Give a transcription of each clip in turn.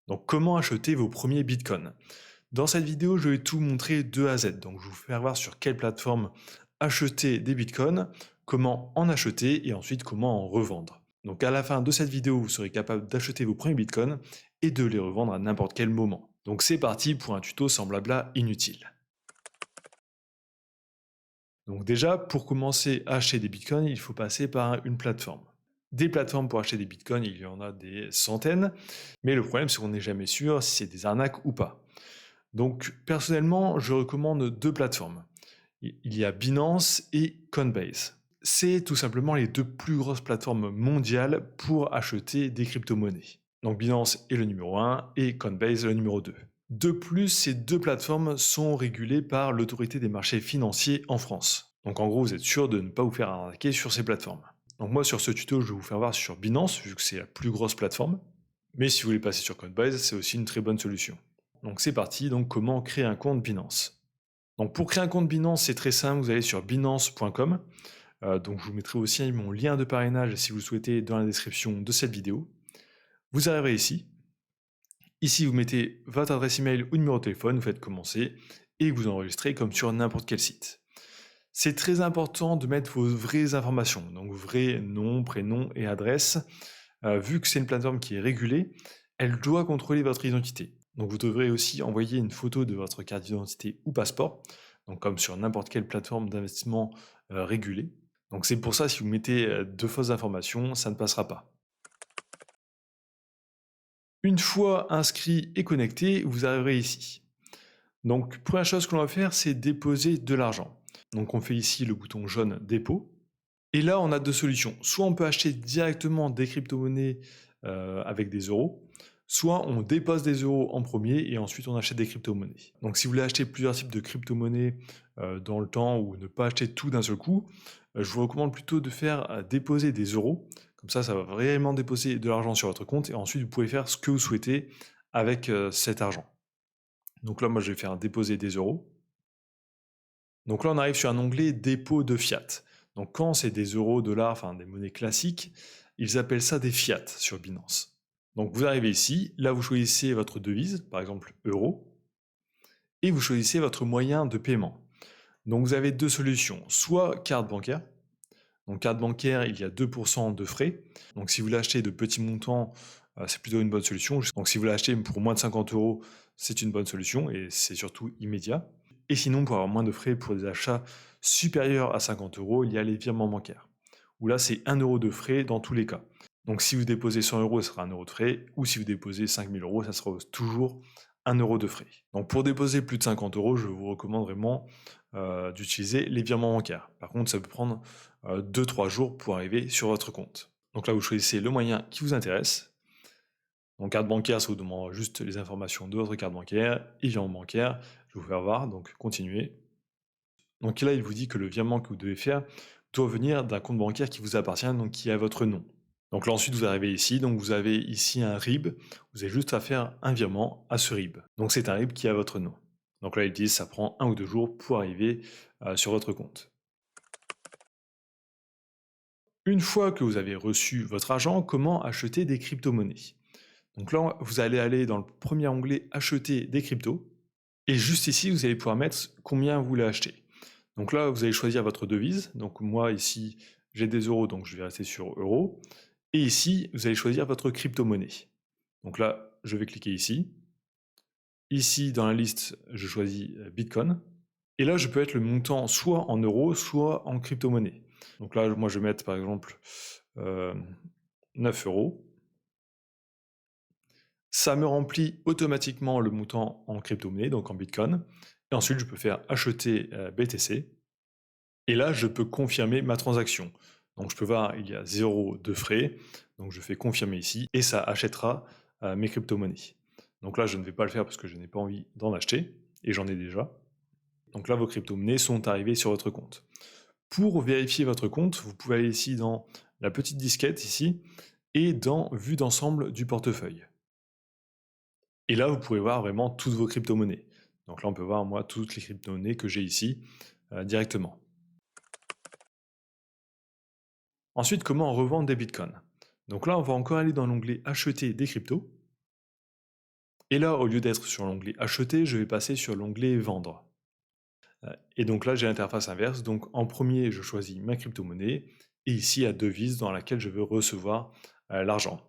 Donc comment acheter vos premiers bitcoins? Dans cette vidéo, je vais tout montrer de A à Z. Donc je vais vous faire voir sur quelle plateforme acheter des bitcoins, comment en acheter et ensuite comment en revendre. Donc à la fin de cette vidéo, vous serez capable d'acheter vos premiers bitcoins et de les revendre à n'importe quel moment. Donc c'est parti pour un tuto sans blabla inutile. Donc déjà, pour commencer à acheter des bitcoins, il faut passer par une plateforme. Des plateformes pour acheter des bitcoins, il y en a des centaines, mais le problème c'est qu'on n'est jamais sûr si c'est des arnaques ou pas. Donc personnellement, je recommande deux plateformes. Il y a Binance et Coinbase. C'est tout simplement les deux plus grosses plateformes mondiales pour acheter des crypto-monnaies. Donc Binance est le numéro 1 et Coinbase le numéro 2. De plus, ces deux plateformes sont régulées par l'autorité des marchés financiers en France. Donc en gros, vous êtes sûr de ne pas vous faire arnaquer sur ces plateformes. Donc moi, sur ce tuto, je vais vous faire voir sur Binance, vu que c'est la plus grosse plateforme. Mais si vous voulez passer sur Coinbase, c'est aussi une très bonne solution. Donc c'est parti, donc comment créer un compte Binance. Donc pour créer un compte Binance, c'est très simple, vous allez sur binance.com. Donc je vous mettrai aussi mon lien de parrainage si vous le souhaitez dans la description de cette vidéo. Vous arriverez ici. Ici, vous mettez votre adresse email ou numéro de téléphone, vous faites commencer et vous enregistrez comme sur n'importe quel site. C'est très important de mettre vos vraies informations, donc vrai nom, prénom et adresse. Vu que c'est une plateforme qui est régulée, elle doit contrôler votre identité. Donc vous devrez aussi envoyer une photo de votre carte d'identité ou passeport, donc comme sur n'importe quelle plateforme d'investissement régulée. Donc c'est pour ça, si vous mettez de fausses informations, ça ne passera pas. Une fois inscrit et connecté, vous arriverez ici. Donc première chose que l'on va faire, c'est déposer de l'argent. Donc on fait ici le bouton jaune dépôt. Et là, on a deux solutions. Soit on peut acheter directement des crypto-monnaies avec des euros, soit on dépose des euros en premier et ensuite on achète des crypto-monnaies. Donc si vous voulez acheter plusieurs types de crypto-monnaies dans le temps ou ne pas acheter tout d'un seul coup, je vous recommande plutôt de faire déposer des euros. Comme ça va vraiment déposer de l'argent sur votre compte et ensuite vous pouvez faire ce que vous souhaitez avec cet argent. Donc là, moi, je vais faire déposer des euros. Donc là, on arrive sur un onglet dépôt de fiat. Donc quand c'est des euros, dollars, enfin des monnaies classiques, ils appellent ça des fiat sur Binance. Donc vous arrivez ici, là vous choisissez votre devise, par exemple euro, et vous choisissez votre moyen de paiement. Donc vous avez deux solutions, soit carte bancaire. Donc carte bancaire, il y a 2% de frais. Donc si vous l'achetez de petits montants, c'est plutôt une bonne solution. Donc si vous l'achetez pour moins de 50 euros, c'est une bonne solution et c'est surtout immédiat. Et sinon, pour avoir moins de frais pour des achats supérieurs à 50 euros, il y a les virements bancaires. Où là, c'est 1 euro de frais dans tous les cas. Donc si vous déposez 100 euros, ça sera 1 euro de frais. Ou si vous déposez 5000 euros, ça sera toujours 1 euro de frais. Donc pour déposer plus de 50 euros, je vous recommande vraiment d'utiliser les virements bancaires. Par contre, ça peut prendre 2-3 jours pour arriver sur votre compte. Donc là, vous choisissez le moyen qui vous intéresse. Donc carte bancaire, ça vous demande juste les informations de votre carte bancaire et virement bancaire. Je vais vous faire voir, donc continuez. Donc là, il vous dit que le virement que vous devez faire doit venir d'un compte bancaire qui vous appartient, donc qui est à votre nom. Donc là, ensuite, vous arrivez ici, donc vous avez ici un RIB. Vous avez juste à faire un virement à ce RIB. Donc c'est un RIB qui est à votre nom. Donc là, ils disent que ça prend 1 ou 2 jours pour arriver sur votre compte. Une fois que vous avez reçu votre argent, comment acheter des crypto-monnaies? Donc là, vous allez aller dans le premier onglet acheter des cryptos. Et juste ici, vous allez pouvoir mettre combien vous voulez acheter. Donc là, vous allez choisir votre devise. Donc moi, ici, j'ai des euros, donc je vais rester sur euros. Et ici, vous allez choisir votre crypto-monnaie. Donc là, je vais cliquer ici. Ici, dans la liste, je choisis Bitcoin. Et là, je peux mettre le montant soit en euros, soit en crypto-monnaie. Donc là, moi, je vais mettre par exemple 9 euros. Ça me remplit automatiquement le montant en crypto-monnaie, donc en Bitcoin. Et ensuite, je peux faire acheter BTC. Et là, je peux confirmer ma transaction. Donc je peux voir, il y a 0 de frais. Donc je fais confirmer ici et ça achètera mes crypto-monnaies. Donc là, je ne vais pas le faire parce que je n'ai pas envie d'en acheter et j'en ai déjà. Donc là, vos crypto-monnaies sont arrivées sur votre compte. Pour vérifier votre compte, vous pouvez aller ici dans la petite disquette ici et dans vue d'ensemble du portefeuille. Et là, vous pouvez voir vraiment toutes vos crypto-monnaies. Donc là, on peut voir, moi, toutes les crypto-monnaies que j'ai ici directement. Ensuite, comment revendre des bitcoins? Donc là, on va encore aller dans l'onglet acheter des cryptos. Et là, au lieu d'être sur l'onglet acheter, je vais passer sur l'onglet vendre. Et donc là, j'ai l'interface inverse. Donc en premier, je choisis ma crypto-monnaie et ici la devise dans laquelle je veux recevoir l'argent.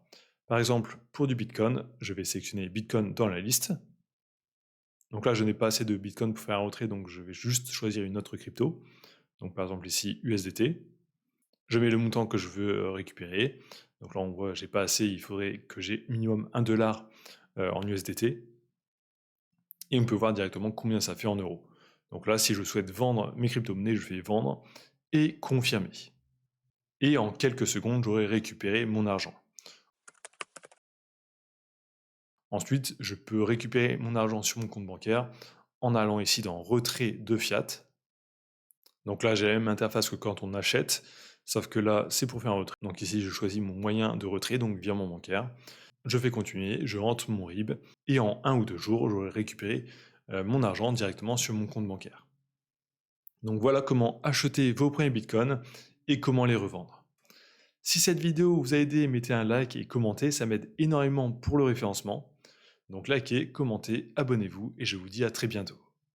Par exemple, pour du Bitcoin, je vais sélectionner Bitcoin dans la liste. Donc là, je n'ai pas assez de Bitcoin pour faire un retrait, donc je vais juste choisir une autre crypto. Donc par exemple ici, USDT. Je mets le montant que je veux récupérer. Donc là, on voit, j'ai pas assez, il faudrait que j'ai minimum 1 dollar en USDT. Et on peut voir directement combien ça fait en euros. Donc là, si je souhaite vendre mes crypto-monnaies, je vais vendre et confirmer. Et en quelques secondes, j'aurai récupéré mon argent. Ensuite, je peux récupérer mon argent sur mon compte bancaire en allant ici dans retrait de fiat. Donc là, j'ai la même interface que quand on achète, sauf que là, c'est pour faire un retrait. Donc ici, je choisis mon moyen de retrait, donc virement bancaire. Je fais continuer, je rentre mon RIB, et en 1 ou 2 jours, j'aurai récupéré mon argent directement sur mon compte bancaire. Donc voilà comment acheter vos premiers bitcoins et comment les revendre. Si cette vidéo vous a aidé, mettez un like et commentez, ça m'aide énormément pour le référencement. Donc likez, commentez, abonnez-vous et je vous dis à très bientôt.